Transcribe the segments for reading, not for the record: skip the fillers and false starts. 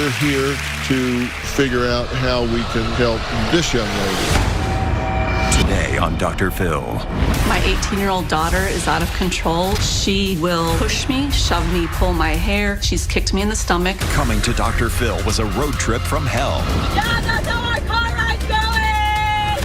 we're here to figure out how we can help this young lady. Today on Dr. Phil. My 18-year-old daughter is out of control. She will push me, shove me, pull my hair. She's kicked me in the stomach. Coming to Dr. Phil was a road trip from hell. Yeah, that's how our car ride's going!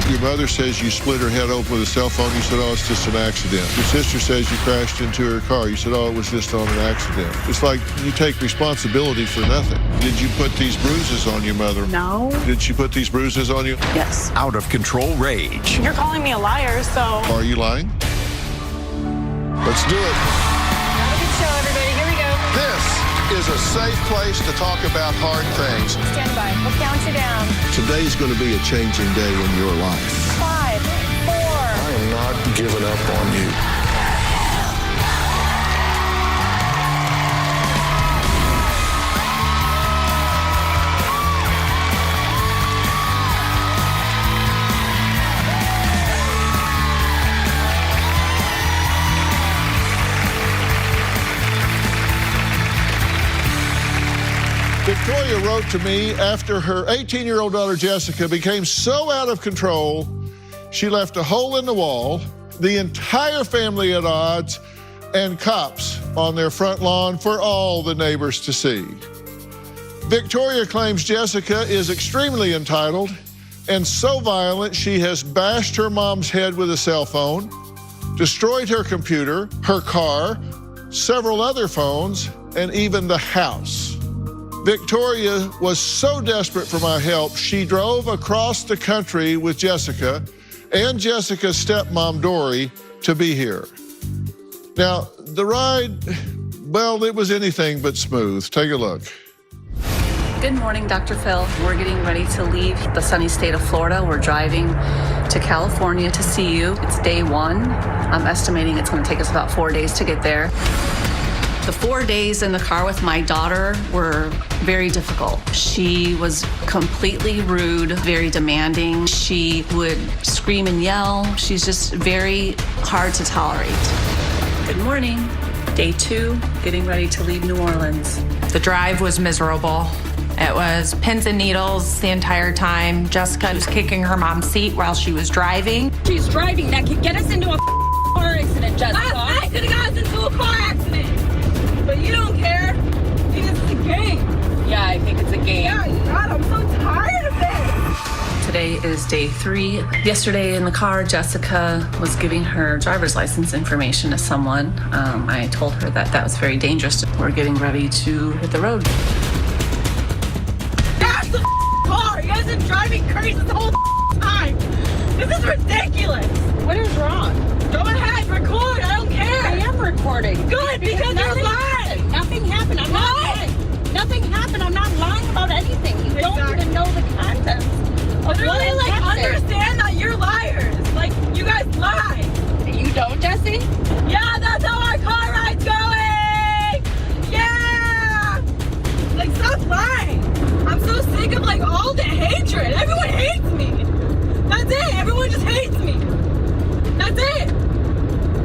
Your mother says you split her head open with a cell phone. You said, oh, it's just an accident. Your sister says you crashed into her car. You said, oh, it was just on an accident. It's like you take responsibility for nothing. Did you put these bruises on your mother? No. Did she put these bruises on you? Yes. Out of control rage. You're calling me a liar, so... Are you lying? Let's do it. Have a good show, everybody. Here we go. This is a safe place to talk about hard things. Stand by. We'll count you down. Today's going to be a changing day in your life. 5, 4... I am not giving up on you. Victoria wrote to me after her 18-year-old daughter, Jessica, became so out of control, she left a hole in the wall, the entire family at odds, and cops on their front lawn for all the neighbors to see. Victoria claims Jessica is extremely entitled and so violent she has bashed her mom's head with a cell phone, destroyed her computer, her car, several other phones, and even the house. Victoria was so desperate for my help, she drove across the country with Jessica and Jessica's stepmom, Dory, to be here. Now, the ride, well, it was anything but smooth. Take a look. Good morning, Dr. Phil. We're getting ready to leave the sunny state of Florida. We're driving to California to see you. It's day 1. I'm estimating it's going to take us about 4 days to get there. The 4 days in the car with my daughter were very difficult. She was completely rude, very demanding. She would scream and yell. She's just very hard to tolerate. Good morning. Day 2, getting ready to leave New Orleans. The drive was miserable. It was pins and needles the entire time. Jessica was kicking her mom's seat while she was driving. She's driving. That could get us into a car accident, Jessica. I could have got us into a car accident. But you don't care. You think it's a game. Yeah, I think it's a game. Yeah, God, I'm so tired of this. Today is day 3. Yesterday in the car, Jessica was giving her driver's license information to someone. I told her that that was very dangerous. We're getting ready to hit the road. That's the car. You guys have been driving crazy the whole time. This is ridiculous. What is wrong? Go ahead, record. I don't care. I am recording. Good, because you're lying. Nothing happened. I'm not lying. Nothing happened. I'm not lying about anything. You don't even know the contents. Literally, like, understand that you're liars. Like, you guys lie. You don't, Jesse? Yeah, that's how our car ride's going. Yeah. Like, stop lying. I'm so sick of, like, all the hatred. Everyone hates me. That's it. Everyone just hates me. That's it.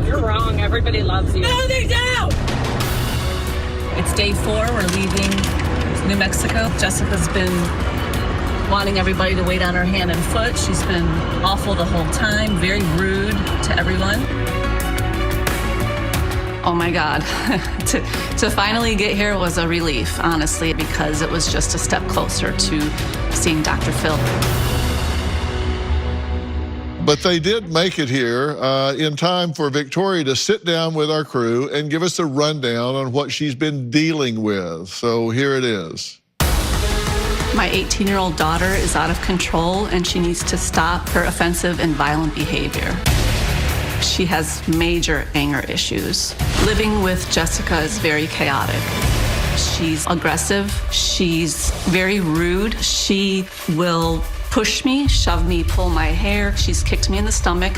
You're wrong. Everybody loves you. No, they don't. It's day 4. We're leaving New Mexico. Jessica's been wanting everybody to wait on her hand and foot. She's been awful the whole time, very rude to everyone. Oh my God. to finally get here was a relief, honestly, because it was just a step closer to seeing Dr. Phil. But they did make it here in time for Victoria to sit down with our crew and give us a rundown on what she's been dealing with. So here it is. My 18-year-old daughter is out of control and she needs to stop her offensive and violent behavior. She has major anger issues. Living with Jessica is very chaotic. She's aggressive. She's very rude. She will push me, shove me, pull my hair. She's kicked me in the stomach.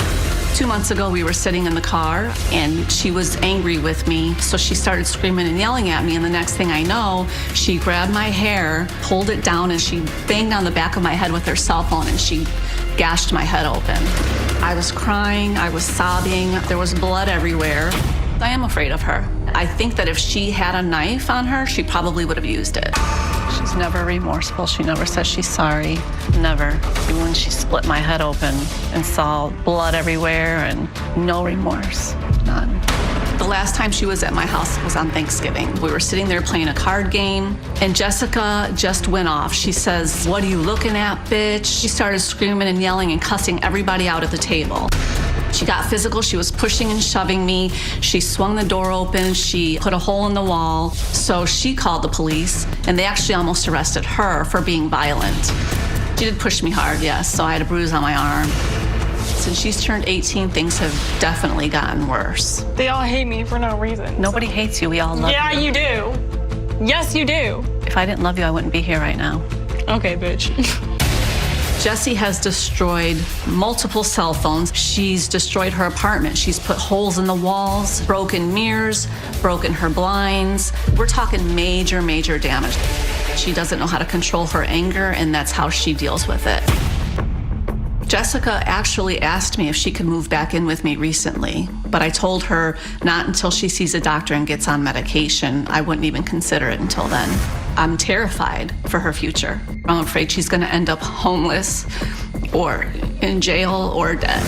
2 months ago, we were sitting in the car and she was angry with me. So she started screaming and yelling at me. And the next thing I know, she grabbed my hair, pulled it down, and she banged on the back of my head with her cell phone and she gashed my head open. I was crying, I was sobbing, there was blood everywhere. I am afraid of her. I think that if she had a knife on her, she probably would have used it. She's never remorseful. She never says she's sorry. Never. Even when she split my head open and saw blood everywhere and no remorse. None. The last time she was at my house was on Thanksgiving. We were sitting there playing a card game, and Jessica just went off. She says, "What are you looking at, bitch?" She started screaming and yelling and cussing everybody out at the table. She got physical. She was pushing and shoving me. She swung the door open. She put a hole in the wall. So she called the police, and they actually almost arrested her for being violent. She did push me hard, yes, so I had a bruise on my arm. Since she's turned 18, things have definitely gotten worse. They all hate me for no reason. Nobody hates you. We all love you. Yeah, you do. Yes, you do. If I didn't love you, I wouldn't be here right now. Okay, bitch. Jessie has destroyed multiple cell phones. She's destroyed her apartment. She's put holes in the walls, broken mirrors, broken her blinds. We're talking major, major damage. She doesn't know how to control her anger, and that's how she deals with it. Jessica actually asked me if she could move back in with me recently, but I told her not until she sees a doctor and gets on medication. I wouldn't even consider it until then. I'm terrified for her future. I'm afraid she's gonna end up homeless or in jail or dead.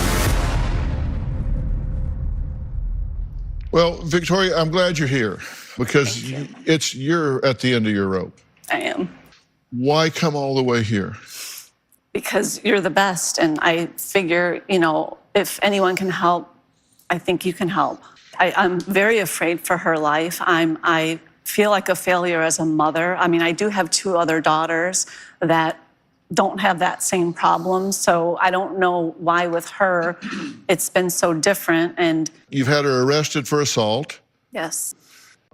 Well, Victoria, I'm glad you're here because you're at the end of your rope. I am. Why come all the way here? Because you're the best, and I figure, you know, if anyone can help, I think you can help. I'm very afraid for her life. I feel like a failure as a mother. I mean, I do have 2 other daughters that don't have that same problem, so I don't know why with her it's been so different. And You've had her arrested for assault. yes.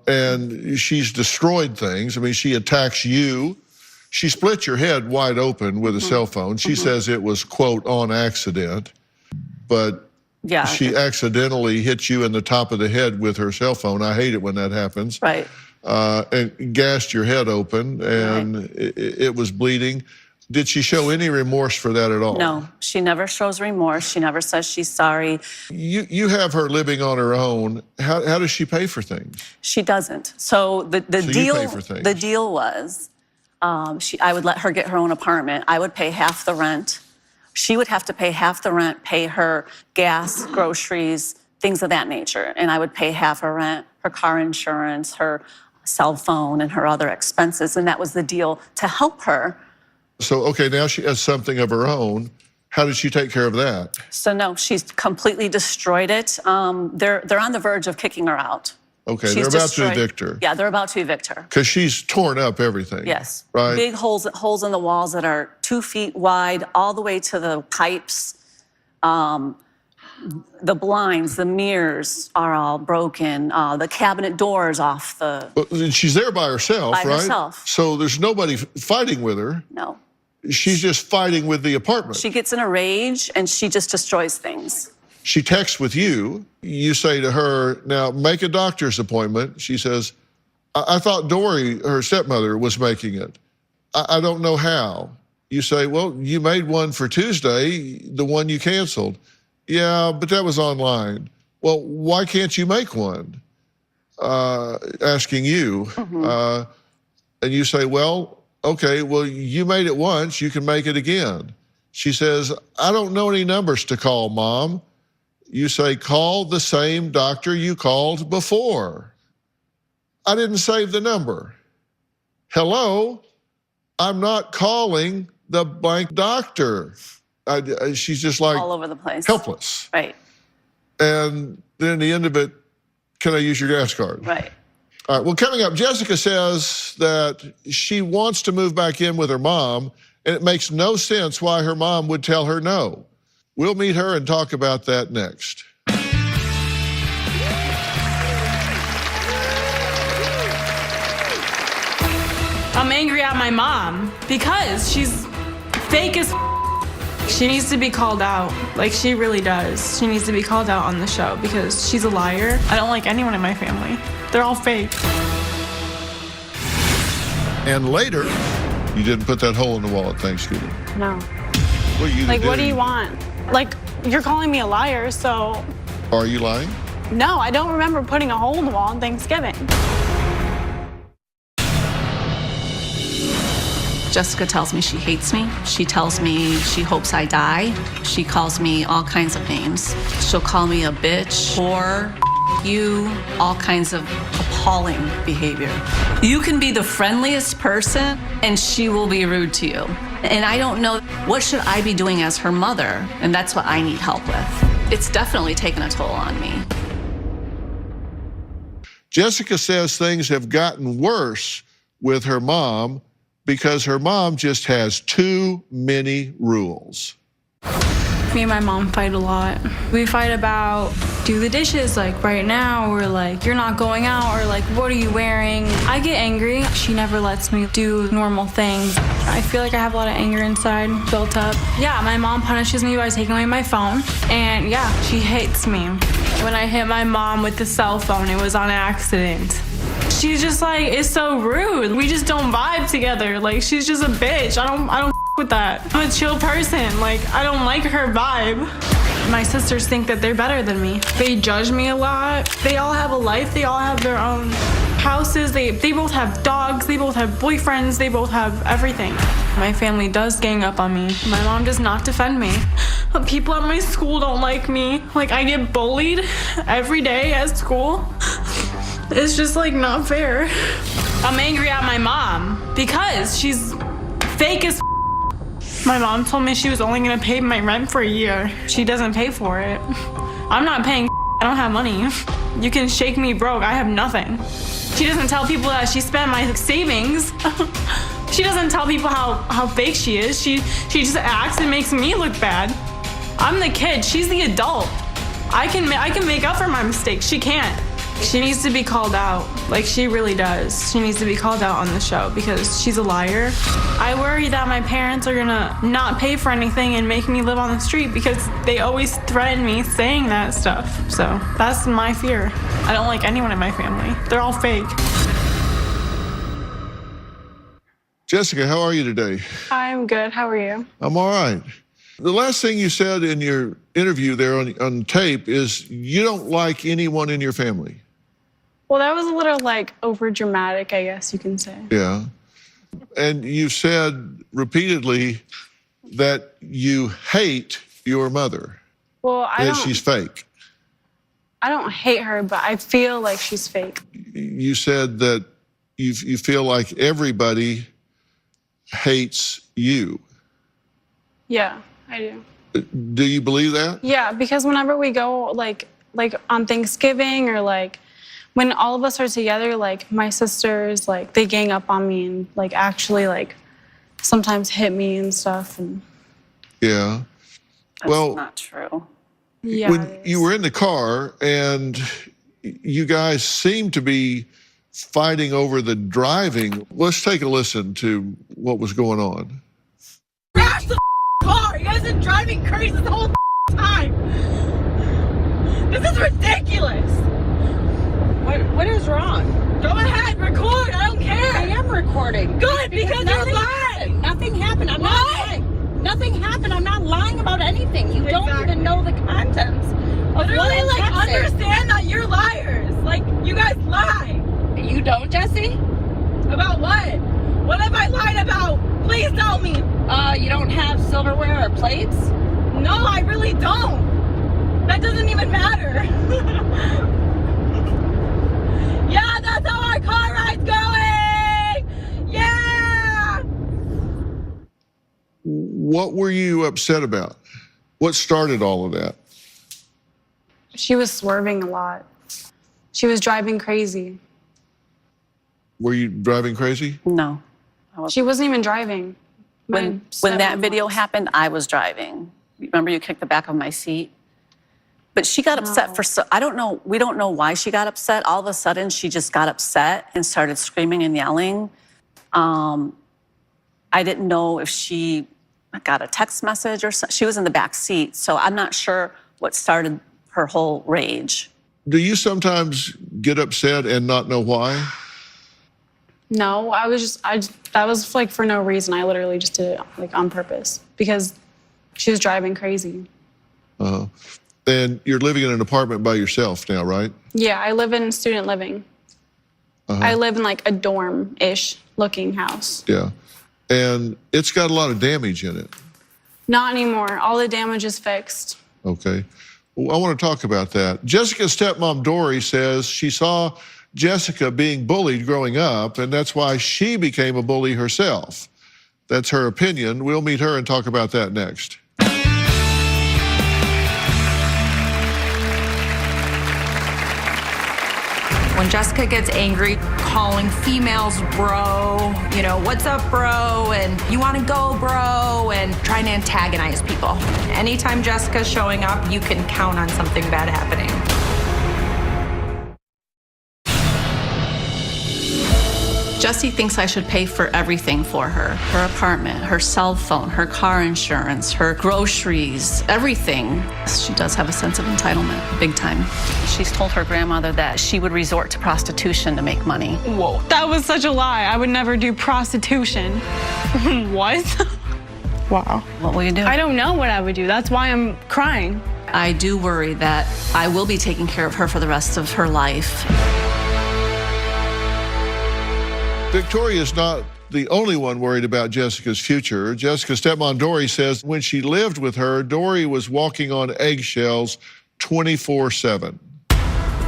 And she's destroyed things. I mean, she attacks you. She split your head wide open with a cell phone. She says it was, quote, on accident, but Yeah. she accidentally hit you in the top of the head with her cell phone. I hate it when that happens. Right. And gashed your head open, and it was bleeding. Did she show any remorse for that at all? No, she never shows remorse. She never says she's sorry. You have her living on her own. How does she pay for things? She doesn't. So the So you deal pay for things. the deal was I would let her get her own apartment. I would pay half the rent. She would have to pay half the rent, pay her gas, groceries, things of that nature. And I would pay half her rent, her car insurance, her cell phone, and her other expenses. And that was the deal to help her. So, okay, now she has something of her own. How did she take care of that? So no, she's completely destroyed it. They're on the verge of kicking her out. Okay, She's they're about destroyed- to evict her. Yeah, they're about to evict her. Because she's torn up everything. Yes. Right? Big holes in the walls that are 2 feet wide, all the way to the pipes. The blinds, the mirrors are all broken. The cabinet doors off the. But she's there by herself, By right? herself. So there's nobody fighting with her. No. She's just fighting with the apartment. She gets in a rage and she just destroys things. She texts with you. You say to her, now make a doctor's appointment. She says, I thought Dory, her stepmother, was making it. I don't know how. You say, well, you made one for Tuesday, the one you canceled. Yeah, but that was online. Well, why can't you make one? Asking you. And you say, well, okay, well, you made it once, you can make it again. She says, I don't know any numbers to call, Mom. You say, call the same doctor you called before. I didn't save the number. Hello? I'm not calling the blank doctor. She's just like All over the place. helpless. Right. And then at the end of it, can I use your gas card? Right. All right, well, coming up, Jessica says that she wants to move back in with her mom, and it makes no sense why her mom would tell her no. We'll meet her and talk about that next. I'm angry at my mom because she's fake as She needs to be called out. Like, she really does. She needs to be called out on the show because she's a liar. I don't like anyone in my family. They're all fake. And later, you didn't put that hole in the wall at Thanksgiving. No. Well, you Like, what do did. you want? Like, you're calling me a liar, so Are you lying? no, I don't remember putting a hole in the wall on Thanksgiving. Jessica tells me she hates me. She tells me she hopes I die. She calls me all kinds of names. She'll call me a bitch, whore, you, all kinds of appalling behavior. You can be the friendliest person and she will be rude to you. And I don't know, what should I be doing as her mother? And that's what I need help with. It's definitely taken a toll on me. Jessica says things have gotten worse with her mom because her mom just has too many rules. Me and my mom fight a lot. We fight about do the dishes like right now, or like you're not going out, or like what are you wearing? I get angry. She never lets me do normal things. I feel like I have a lot of anger inside built up. Yeah, my mom punishes me by taking away my phone, and yeah, she hates me. When I hit my mom with the cell phone, it was on accident. She's just like, it's so rude. We just don't vibe together. Like, she's just a bitch. I don't with that. I'm a chill person. Like, I don't like her vibe. My sisters think that they're better than me. They judge me a lot. They all have a life. They all have their own houses. They both have dogs. They both have boyfriends. They both have everything. My family does gang up on me. My mom does not defend me. People at my school don't like me. Like, I get bullied every day at school. It's just like not fair. I'm angry at my mom because she's fake as. My mom told me she was only gonna pay my rent for a year. She doesn't pay for it. I'm not paying. I don't have money. You can shake me broke. I have nothing. She doesn't tell people that she spent my savings. She doesn't tell people how fake she is. She just acts and makes me look bad. I'm the kid. She's the adult. I can make up for my mistakes. She can't. She needs to be called out. Like, she really does. She needs to be called out on the show because she's a liar. I worry that my parents are gonna not pay for anything and make me live on the street because they always threaten me saying that stuff. So that's my fear. I don't like anyone in my family. They're all fake. Jessica, how are you today? I'm good. How are you? I'm all right. The last thing you said in your interview there on tape is you don't like anyone in your family. Well, that was a little like over dramatic, I guess you can say. Yeah. And you said repeatedly that you hate your mother. Well, that she's fake. I don't hate her, but I feel like she's fake. You said that you feel like everybody hates you. Yeah, I do. Do you believe that? Yeah, because whenever we go like on Thanksgiving or like when all of us are together, like my sisters, like they gang up on me and like actually like sometimes hit me and stuff. And yeah. That's not true. Yeah. When you were in the car and you guys seemed to be fighting over the driving, let's take a listen to what was going on. Crash the car! You guys have been driving crazy the whole time! This is ridiculous! What is wrong? Go ahead, record, I don't care! I am recording. Good, because you're lying! Nothing happened. I'm not lying. Nothing happened. I'm not lying about anything. You don't even know the contents of what Literally, I like, texted. understand that you're liars! Like, you guys lie! You don't, Jesse? About what? What have I lied about? Please tell me! You don't have silverware or plates? No, I really don't! That doesn't even matter! Yeah, that's how our car ride's going! Yeah! What were you upset about? What started all of that? she was swerving a lot. She was driving crazy. Were you driving crazy? No. She wasn't even driving. When that video happened, I was driving. Remember you kicked the back of my seat? But she got upset for, I don't know, we don't know why she got upset. All of a sudden, she just got upset and started screaming and yelling. I didn't know if she got a text message or something. She was in the back seat, so I'm not sure what started her whole rage. Do you sometimes get upset and not know why? No, that was like for no reason. I literally just did it like on purpose because she was driving crazy. Uh-huh. And you're living in an apartment by yourself now, right? Yeah, I live in student living. Uh-huh. I live in like a dorm-ish looking house. Yeah. and it's got a lot of damage in it. Not anymore. All the damage is fixed. Okay. Well, I want to talk about that. Jessica's stepmom, Dory, says she saw Jessica being bullied growing up, and that's why she became a bully herself. That's her opinion. We'll meet her and talk about that next. When Jessica gets angry, calling females bro, you know, what's up, bro, and you want to go, bro, and trying to antagonize people. Anytime Jessica's showing up, you can count on something bad happening. Jessie thinks I should pay for everything for her. Her apartment, her cell phone, her car insurance, her groceries, everything. She does have a sense of entitlement, big time. She's told her grandmother that she would resort to prostitution to make money. Whoa. That was such a lie. I would never do prostitution. What? Wow. What will you do? I don't know what I would do. That's why I'm crying. I do worry that I will be taking care of her for the rest of her life. Victoria's not the only one worried about Jessica's future. Jessica's stepmom, Dory, says when she lived with her, Dory was walking on eggshells 24/7.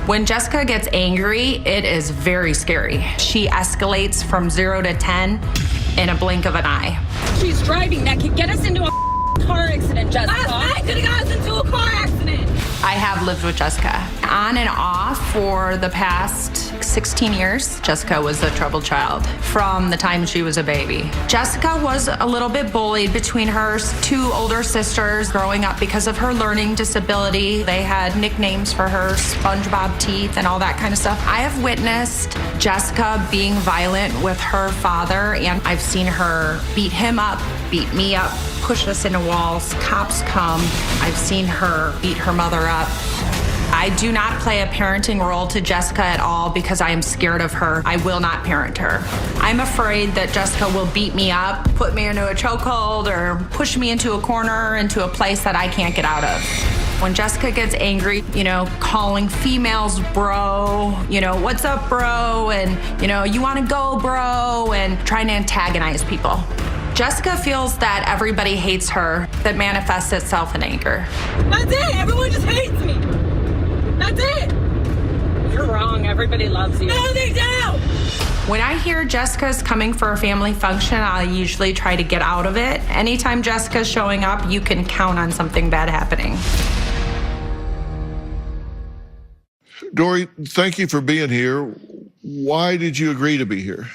When Jessica gets angry, it is very scary. She escalates from 0 to 10 in a blink of an eye. She's driving that could get us into a car accident, Jessica. Last night could have got us into a car accident. I have lived with Jessica on and off for the past 16 years. Jessica was a troubled child from the time she was a baby. Jessica was a little bit bullied between her two older sisters growing up because of her learning disability. They had nicknames for her, SpongeBob teeth and all that kind of stuff. I have witnessed Jessica being violent with her father, and I've seen her beat him up, beat me up, push us into walls, cops come. I've seen her beat her mother up. I do not play a parenting role to Jessica at all because I am scared of her. I will not parent her. I'm afraid that Jessica will beat me up, put me into a chokehold, or push me into a corner, into a place that I can't get out of. When Jessica gets angry, you know, calling females bro, you know, what's up, bro, and, you know, you want to go, bro, and trying to antagonize people. Jessica feels that everybody hates her. That manifests itself in anger. That's it. Everyone just hates me. That's it. You're wrong. Everybody loves you. No, they don't. When I hear Jessica's coming for a family function, I usually try to get out of it. Anytime Jessica's showing up, you can count on something bad happening. Dory, thank you for being here. Why did you agree to be here?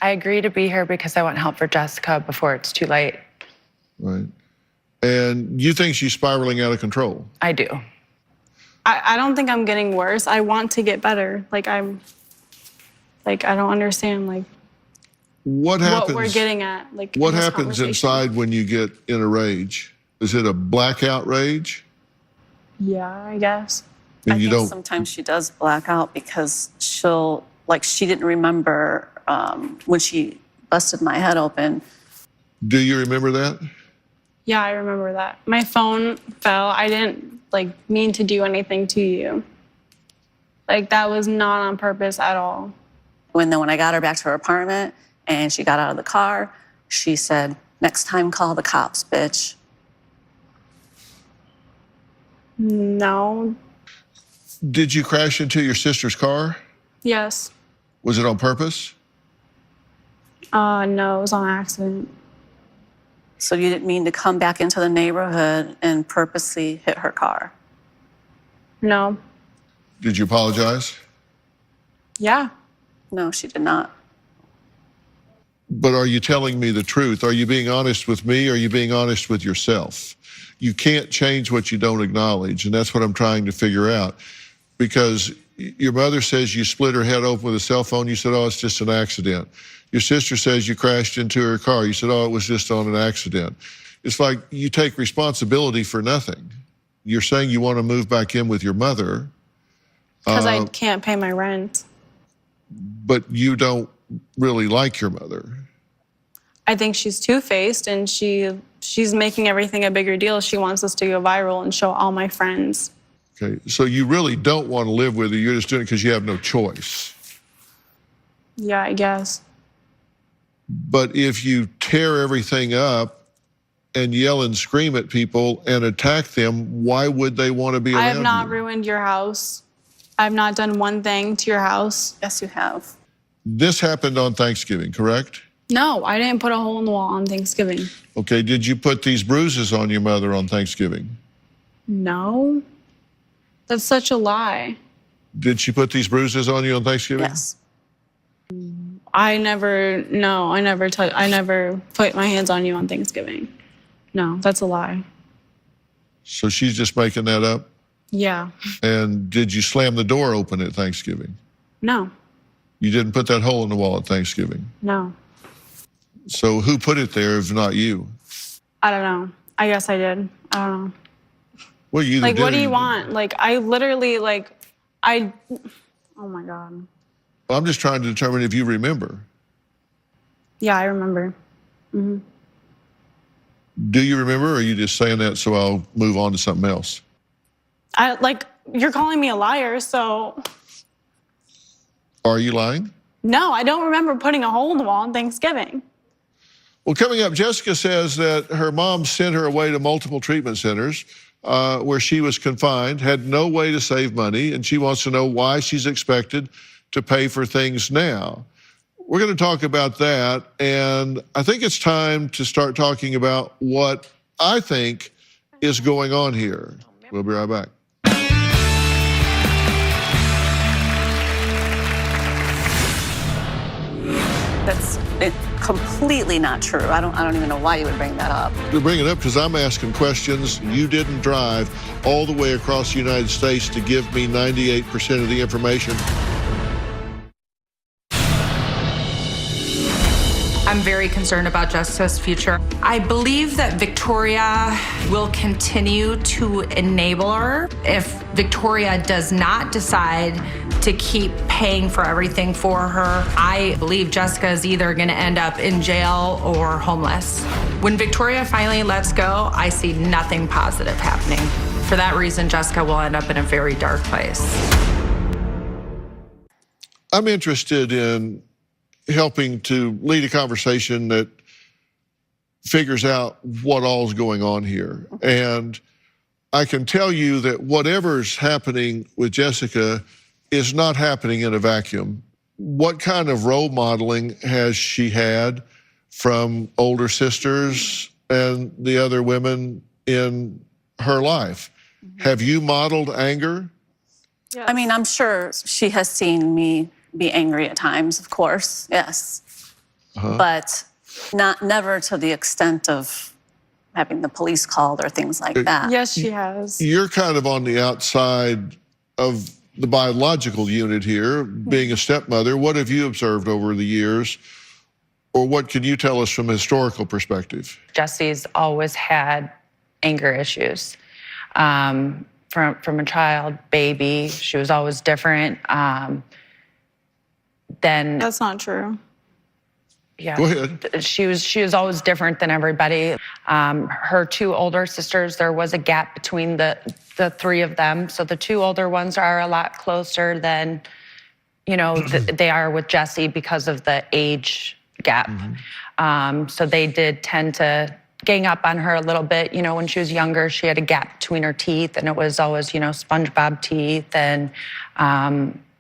I agree to be here because I want help for Jessica before it's too late. Right. And you think she's spiraling out of control? I do. I don't think I'm getting worse. I want to get better. I don't understand what happens, what we're getting at. What happens inside when you get in a rage? Is it a blackout rage? Yeah, I guess. And I you think don't. sometimes she does black out because she didn't remember when she busted my head open. Do you remember that? Yeah, I remember that. My phone fell. I didn't mean to do anything to you. That was not on purpose at all. When I got her back to her apartment and she got out of the car, she said, "Next time, call the cops, bitch." No. Did you crash into your sister's car? Yes. Was it on purpose? No, it was on accident. So you didn't mean to come back into the neighborhood and purposely hit her car? No. Did you apologize? Yeah. No, she did not. But are you telling me the truth? Are you being honest with me? Or are you being honest with yourself? You can't change what you don't acknowledge, and that's what I'm trying to figure out. Because your mother says you split her head open with a cell phone. You said, oh, it's just an accident. Your sister says you crashed into her car. You said, oh, it was just on an accident. It's like you take responsibility for nothing. You're saying you want to move back in with your mother. Because I can't pay my rent. But you don't really like your mother. I think she's two-faced, and she's making everything a bigger deal. She wants us to go viral and show all my friends. Okay, so you really don't want to live with her. You're just doing it because you have no choice. Yeah, I guess. But if you tear everything up and yell and scream at people and attack them, why would they want to be around you? I have not ruined your house. I have not done one thing to your house. Yes, you have. This happened on Thanksgiving, correct? No, I didn't put a hole in the wall on Thanksgiving. Okay, did you put these bruises on your mother on Thanksgiving? No. That's such a lie. Did she put these bruises on you on Thanksgiving? Yes. I never put my hands on you on Thanksgiving. No, that's a lie. So she's just making that up? Yeah. And did you slam the door open at Thanksgiving? No. You didn't put that hole in the wall at Thanksgiving? No. So who put it there if not you? I don't know. I guess I did. I don't know. Well, you Like, did what do or you didn't. want? Like, I literally, like, oh my God. I'm just trying to determine if you remember. Yeah, I remember. Mm-hmm. Do you remember, or are you just saying that so I'll move on to something else? You're calling me a liar, so. Are you lying? No, I don't remember putting a hole in the wall on Thanksgiving. Well, coming up, Jessica says that her mom sent her away to multiple treatment centers where she was confined, had no way to save money, and she wants to know why she's expected to pay for things now. We're going to talk about that, and I think it's time to start talking about what I think is going on here. We'll be right back. That's completely not true. I don't even know why you would bring that up. To bring it up because I'm asking questions. You didn't drive all the way across the United States to give me 98% of the information. I'm very concerned about Jessica's future. I believe that Victoria will continue to enable her. If Victoria does not decide to keep paying for everything for her, I believe Jessica is either gonna end up in jail or homeless. When Victoria finally lets go, I see nothing positive happening. For that reason, Jessica will end up in a very dark place. I'm interested in helping to lead a conversation that figures out what all's going on here. And I can tell you that whatever's happening with Jessica is not happening in a vacuum. What kind of role modeling has she had from older sisters and the other women in her life? Have you modeled anger? Yes. I mean, I'm sure she has seen me be angry at times, of course, yes. But never to the extent of having the police called or things like that. Yes, she has. You're kind of on the outside of the biological unit here, being a stepmother. What have you observed over the years? Or what can you tell us from a historical perspective? Jesse's always had anger issues. From a child, baby, she was always different. That's not true. Yeah. Go ahead. She was always different than everybody. Her two older sisters, there was a gap between the three of them. So the two older ones are a lot closer than, they are with Jesse because of the age gap. So they did tend to gang up on her a little bit. When she was younger, she had a gap between her teeth, and it was always, SpongeBob teeth. And,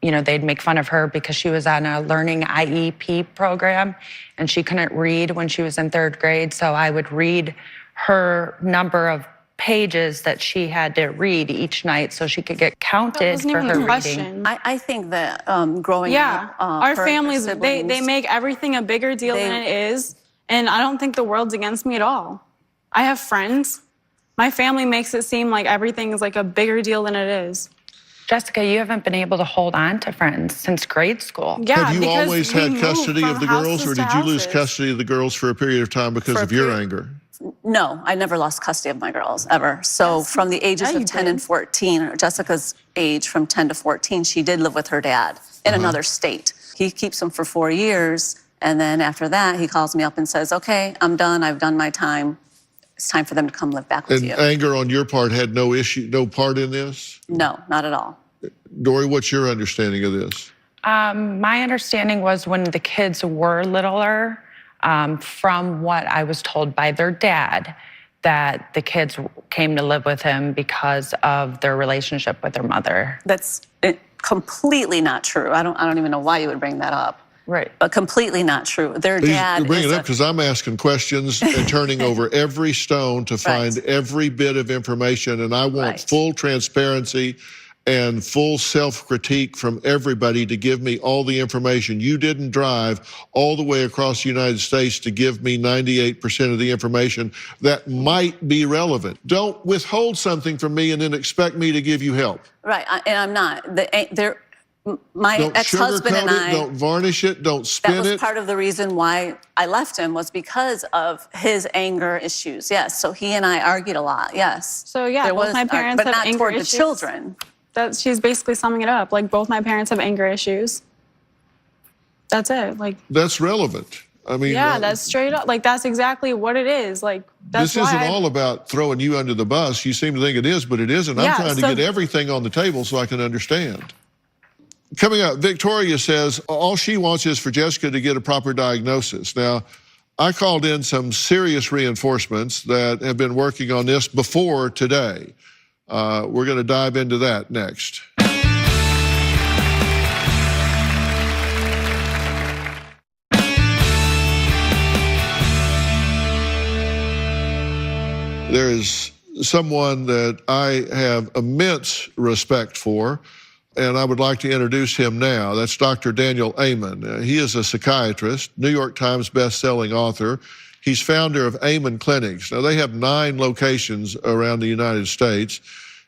they'd make fun of her because she was on a learning IEP program, and she couldn't read when she was in 3rd grade. So I would read her number of pages that she had to read each night so she could get counted for her reading. I think that growing up, our her families, siblings, they make everything a bigger deal than it is. And I don't think the world's against me at all. I have friends. My family makes it seem like everything is like a bigger deal than it is. Jessica, you haven't been able to hold on to friends since grade school. Yeah, Have you because always we had move custody from of the girls, houses or to did you lose houses. custody of the girls for a period of time because of your anger? No, I never lost custody of my girls, ever. So from the ages of 10 and 14, or Jessica's age from 10 to 14, she did live with her dad in another state. He keeps them for 4 years, and then after that, he calls me up and says, okay, I'm done, I've done my time. It's time for them to come live back with And you. anger on your part had no part in this? No, not at all. Dory, what's your understanding of this? My understanding was when the kids were littler, From what I was told by their dad, that the kids came to live with him because of their relationship with their mother. That's completely not true. I don't even know why you would bring that up. Right. But completely not true. Their dad. You bring it up because I'm asking questions and turning over every stone to find every bit of information, and I want full transparency and full self-critique from everybody to give me all the information. You didn't drive all the way across the United States to give me 98% of the information that might be relevant. Don't withhold something from me and then expect me to give you help. Right, and I'm not. My ex-husband and I. Don't varnish it, don't spin it. That was part of the reason why I left him, was because of his anger issues. Yes, so he and I argued a lot. Yes. So yeah, both my parents have anger toward issues. the children. She's basically summing it up. Like, both my parents have anger issues. That's it. Like, that's relevant. I mean, yeah, that's straight up. Like, that's exactly what it is. Like, that's this isn't all about throwing you under the bus. You seem to think it is, but it isn't. I'm trying to get everything on the table so I can understand. Coming up, Victoria says all she wants is for Jessica to get a proper diagnosis. Now, I called in some serious reinforcements that have been working on this before today. We're going to dive into that next. There is someone that I have immense respect for, and I would like to introduce him now. That's Dr. Daniel Amen. He is a psychiatrist, New York Times best-selling author. He's founder of Amen Clinics. Now, they have 9 locations around the United States.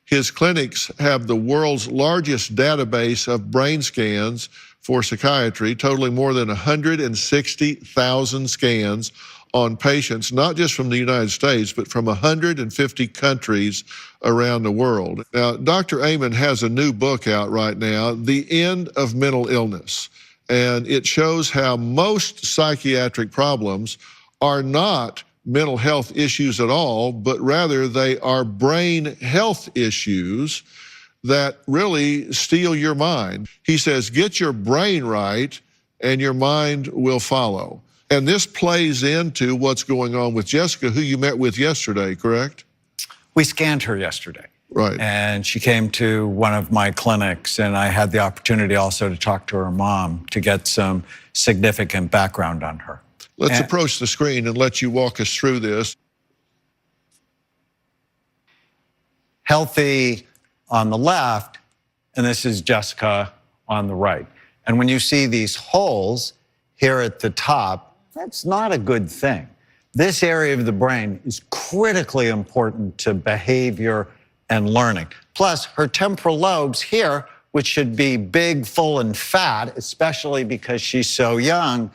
His clinics have the world's largest database of brain scans for psychiatry, totaling more than 160,000 scans on patients, not just from the United States, but from 150 countries around the world. Now, Dr. Amen has a new book out right now, The End of Mental Illness, and it shows how most psychiatric problems are not mental health issues at all, but rather they are brain health issues that really steal your mind. He says, get your brain right and your mind will follow. And this plays into what's going on with Jessica, who you met with yesterday, correct? We scanned her yesterday. Right. And she came to one of my clinics, and I had the opportunity also to talk to her mom to get some significant background on her. Let's approach the screen and let you walk us through this. Healthy on the left, and this is Jessica on the right. And when you see these holes here at the top, that's not a good thing. This area of the brain is critically important to behavior and learning. Plus, her temporal lobes here, which should be big, full, and fat, especially because she's so young,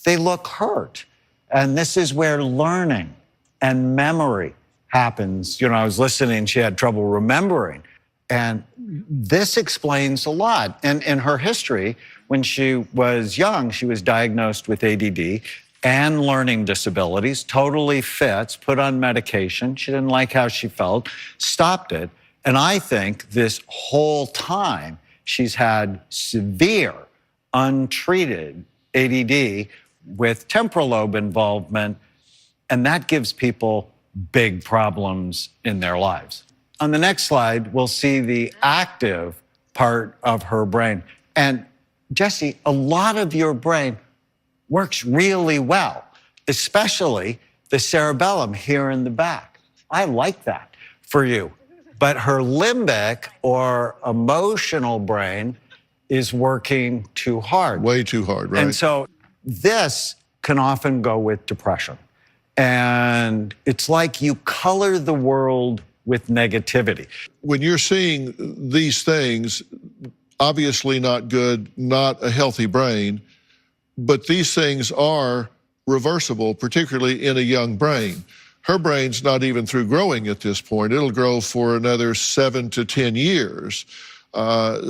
they look hurt. And this is where learning and memory happens. You know, I was listening, she had trouble remembering. And this explains a lot. And in her history, when she was young, she was diagnosed with ADD and learning disabilities, totally fits, put on medication. She didn't like how she felt, stopped it. And I think this whole time she's had severe, untreated ADD with temporal lobe involvement, and that gives people big problems in their lives. On the next slide, we'll see the active part of her brain. And Jesse, a lot of your brain works really well, especially the cerebellum here in the back. I like that for you. But her limbic or emotional brain is working too hard. Way too hard, right? And so this can often go with depression. And it's like you color the world with negativity. When you're seeing these things, obviously not good, not a healthy brain, but these things are reversible, particularly in a young brain. Her brain's not even through growing at this point. It'll grow for another 7 to 10 years.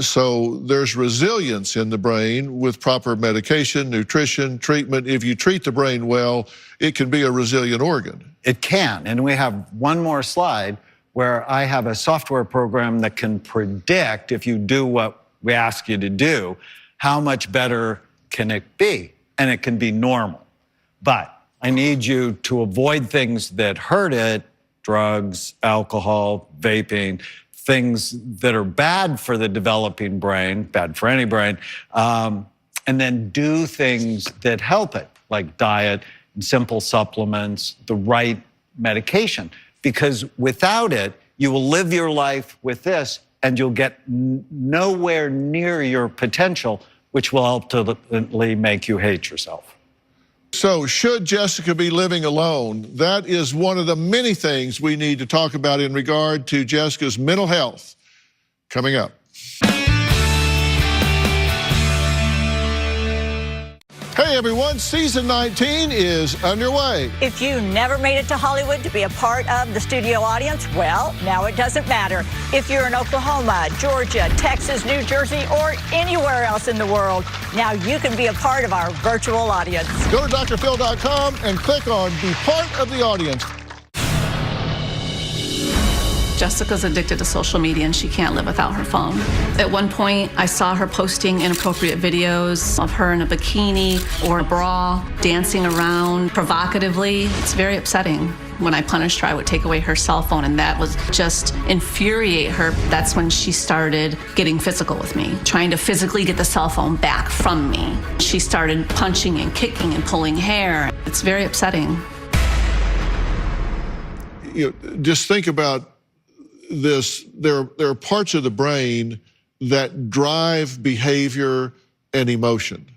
So there's resilience in the brain with proper medication, nutrition, treatment. If you treat the brain well, it can be a resilient organ. It can. And we have one more slide where I have a software program that can predict, if you do what we ask you to do, how much better can it be? And it can be normal. But I need you to avoid things that hurt it, drugs, alcohol, vaping, things that are bad for the developing brain, bad for any brain, and then do things that help it, like diet, simple supplements, the right medication. Because without it, you will live your life with this and you'll get nowhere near your potential, which will ultimately make you hate yourself. So should Jessica be living alone? That is one of the many things we need to talk about in regard to Jessica's mental health. Coming up. Hey everyone, season 19 is underway. If you never made it to Hollywood to be a part of the studio audience, well, now it doesn't matter. If you're in Oklahoma, Georgia, Texas, New Jersey, or anywhere else in the world, now you can be a part of our virtual audience. Go to drphil.com and click on Be Part of the Audience. Jessica's addicted to social media and she can't live without her phone. At one point, I saw her posting inappropriate videos of her in a bikini or a bra, dancing around provocatively. It's very upsetting. When I punished her, I would take away her cell phone, and that was just infuriate her. That's when she started getting physical with me, trying to physically get the cell phone back from me. She started punching and kicking and pulling hair. It's very upsetting. Just think about this. There are parts of the brain that drive behavior and emotion.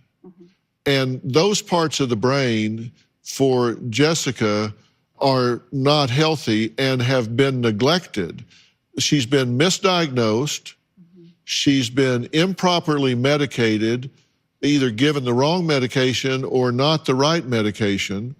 And those parts of the brain for Jessica are not healthy and have been neglected. She's been misdiagnosed. She's been improperly medicated, either given the wrong medication or not the right medication.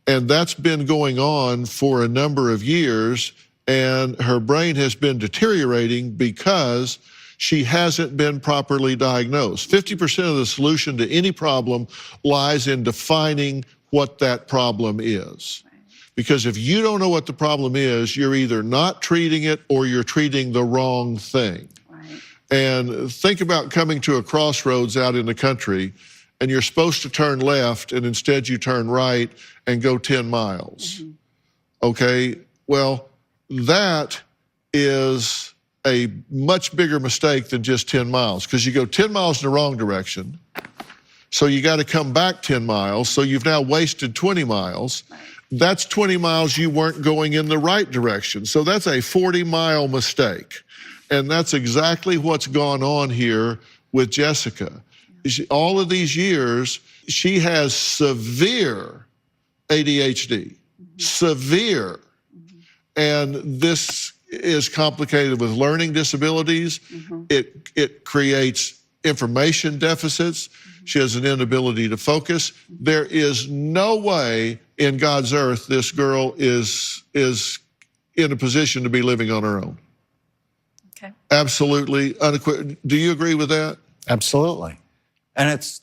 And that's been going on for a number of years. And her brain has been deteriorating because she hasn't been properly diagnosed. 50% of the solution to any problem lies in defining what that problem is. Because if you don't know what the problem is, you're either not treating it or you're treating the wrong thing. And think about coming to a crossroads out in the country and you're supposed to turn left and instead you turn right and go 10 miles. Okay, well, that is a much bigger mistake than just 10 miles because you go 10 miles in the wrong direction. So you got to come back 10 miles. So you've now wasted 20 miles. That's 20 miles you weren't going in the right direction. So that's a 40-mile mistake. And that's exactly what's gone on here with Jessica. All of these years, she has severe ADHD, severe. And this is complicated with learning disabilities. It creates information deficits. She has an inability to focus. There is no way in God's earth this girl is in a position to be living on her own. Okay. Absolutely unequivocal. Do you agree with that? Absolutely. And it's,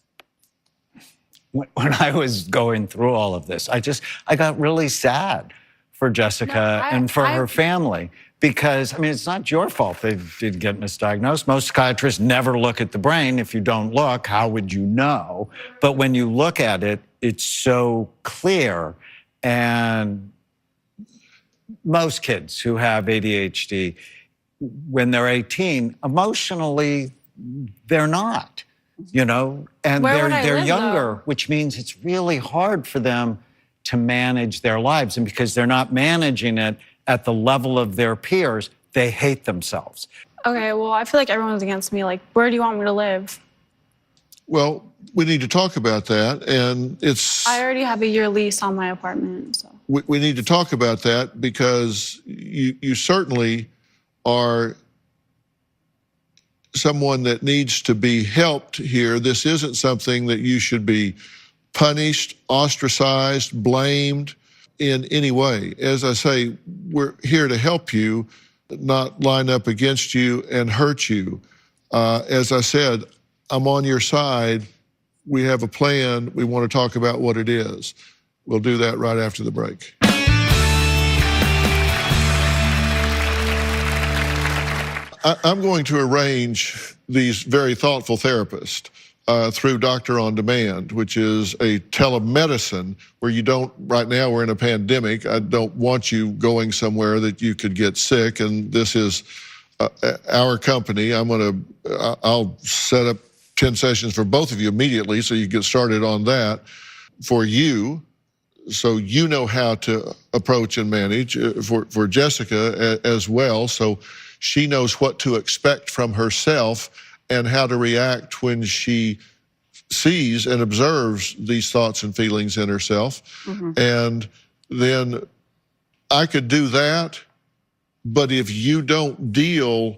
when I was going through all of this, I got really sad for Jessica and for her family. Because, I mean, it's not your fault they did get misdiagnosed. Most psychiatrists never look at the brain. If you don't look, how would you know? But when you look at it, it's so clear. And most kids who have ADHD, when they're 18, emotionally, they're not, you know? And they're younger, which means it's really hard for them to manage their lives. And because they're not managing it at the level of their peers, they hate themselves. Okay, well, I feel like everyone's against me. Like, where do you want me to live? Well, we need to talk about that, and I already have a year lease on my apartment, so. We need to talk about that because you certainly are someone that needs to be helped here. This isn't something that you should be punished, ostracized, blamed in any way. As I say, we're here to help you, not line up against you and hurt you. As I said, I'm on your side. We have a plan. We want to talk about what it is. We'll do that right after the break. I'm going to arrange these very thoughtful therapists through Doctor on Demand, which is a telemedicine where you don't, right now we're in a pandemic, I don't want you going somewhere that you could get sick, and this is our company. I'll set up 10 sessions for both of you immediately so you get started on that for you, so you know how to approach and manage, for Jessica as well, so she knows what to expect from herself and how to react when she sees and observes these thoughts and feelings in herself. And then I could do that, but if you don't deal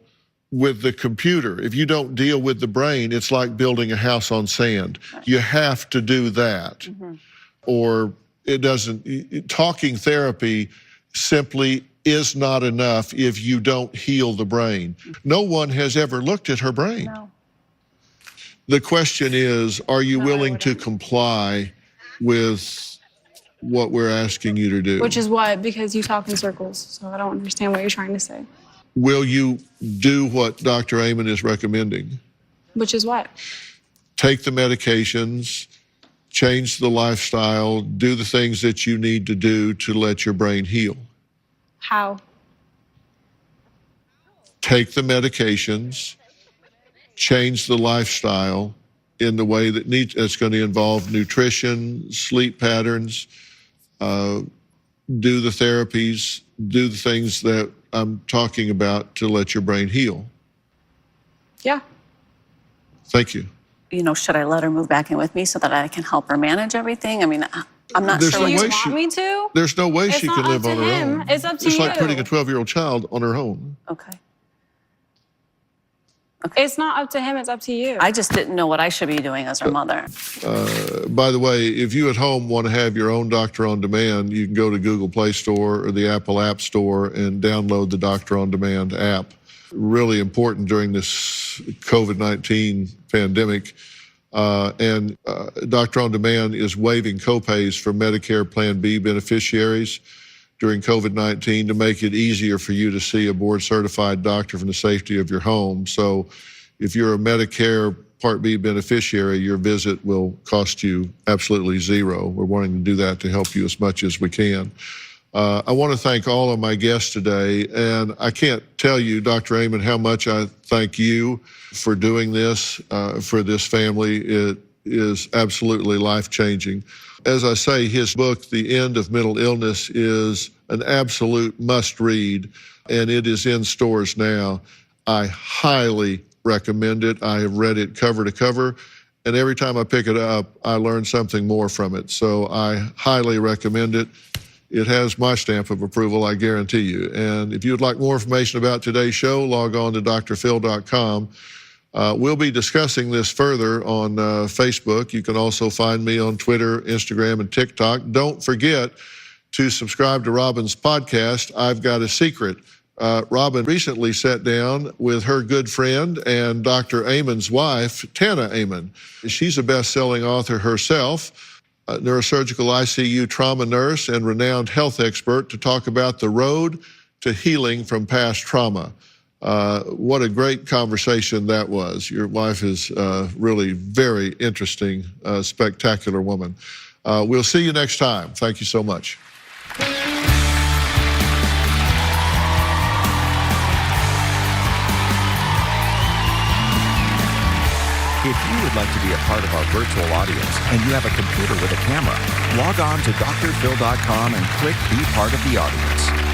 with the computer, if you don't deal with the brain, it's like building a house on sand. You have to do that. Or it doesn't, talking therapy simply is not enough if you don't heal the brain. No one has ever looked at her brain. No. The question is, are you willing to comply with what we're asking you to do? Which is what? Because you talk in circles, so I don't understand what you're trying to say. Will you do what Dr. Amen is recommending? Which is what? Take the medications, change the lifestyle, do the things that you need to do to let your brain heal. How? Take the medications, change the lifestyle in the way that it's going to involve nutrition, sleep patterns, do the therapies, do the things that I'm talking about to let your brain heal. Yeah. Thank you. You know, should I let her move back in with me so that I can help her manage everything? I mean, I'm not There's sure. no Do you way want me to? There's no way It's she not can up live to on her him. own. It's up to It's like you. putting a 12-year-old child on her own. Okay. It's not up to him, it's up to you. I just didn't know what I should be doing as her mother. By the way, if you at home want to have your own Doctor on Demand, you can go to Google Play Store or the Apple App Store and download the Doctor on Demand app. Really important during this COVID-19 pandemic. Doctor on Demand is waiving copays for Medicare Plan B beneficiaries during COVID-19 to make it easier for you to see a board-certified doctor from the safety of your home. So if you're a Medicare Part B beneficiary, your visit will cost you absolutely zero. We're wanting to do that to help you as much as we can. I want to thank all of my guests today, and I can't tell you, Dr. Amen, how much I thank you for doing this for this family. It is absolutely life-changing. As I say, his book, The End of Mental Illness, is an absolute must-read, and it is in stores now. I highly recommend it. I have read it cover to cover, and every time I pick it up, I learn something more from it. So I highly recommend it. It has my stamp of approval, I guarantee you. And if you'd like more information about today's show, log on to drphil.com. We'll be discussing this further on Facebook. You can also find me on Twitter, Instagram, and TikTok. Don't forget to subscribe to Robin's podcast, I've Got a Secret. Robin recently sat down with her good friend and Dr. Amen's wife, Tana Amen. She's a best-selling author herself, a neurosurgical ICU trauma nurse and renowned health expert, to talk about the road to healing from past trauma. What a great conversation that was. Your wife is really very interesting, spectacular woman. We'll see you next time. Thank you so much. If you would like to be a part of our virtual audience and you have a computer with a camera, log on to drphil.com and click Be Part of the Audience.